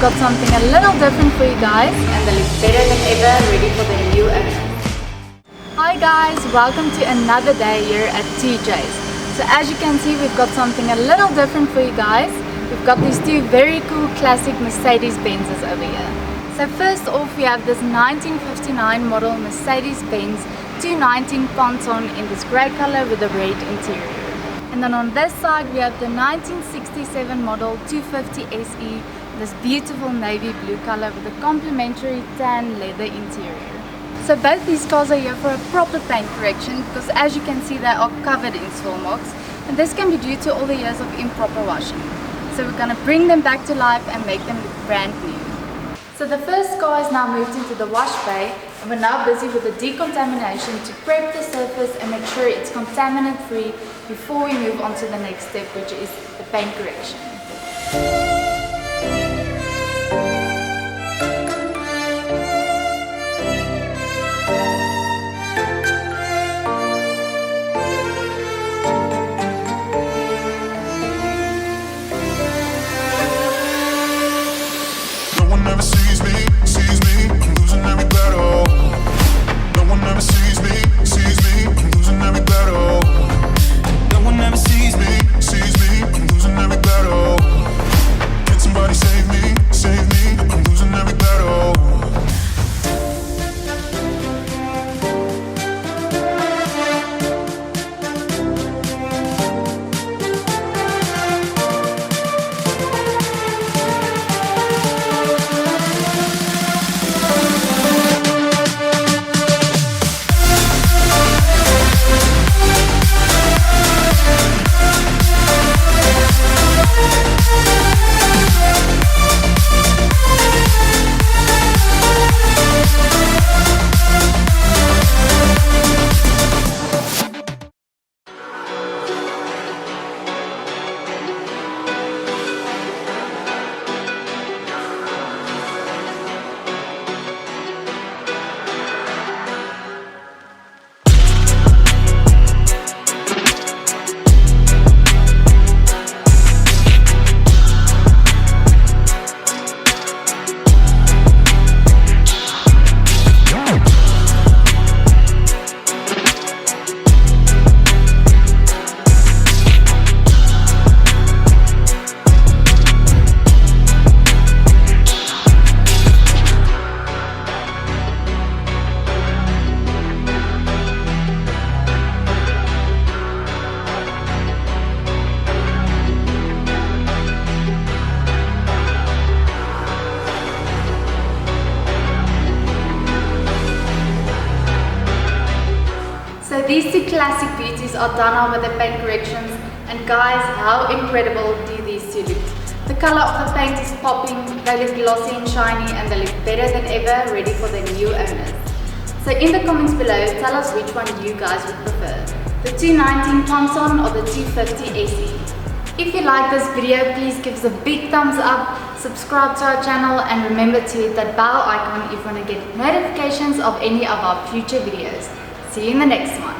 got something a little different for you guys, and they look better than ever, ready for their new owners. Hi guys, welcome to another day here at TJ's. So as you can see, we've got something a little different for you guys. We've got these two very cool classic Mercedes-Benzes over here. So first off, we have this 1959 model Mercedes-Benz 219 Ponton in this grey color with a red interior. And then on this side we have the 1967 model 250 SE, this beautiful navy blue color with a complementary tan leather interior. So both these cars are here for a proper paint correction because as you can see they are covered in swirl marks, and this can be due to all the years of improper washing. So we're going to bring them back to life and make them look brand new. So the first car is now moved into the wash bay, and we're now busy with the decontamination to prep the surface and make sure it's contaminant free before we move on to the next step, which is the paint correction. Never sees me, I'm losing every battle. No one ever sees me, I'm losing every battle. No one ever sees me, I'm losing every battle. Can somebody save me, I'm losing every battle. So these two classic beauties are done now with the paint corrections, and guys, how incredible do these two look. The color of the paint is popping, they look glossy and shiny, and they look better than ever, ready for their new owners. So in the comments below, tell us which one you guys would prefer, the 219 Ponton or the 250 SE. If you like this video, please give us a big thumbs up, subscribe to our channel, and remember to hit that bell icon if you want to get notifications of any of our future videos. See you in the next one.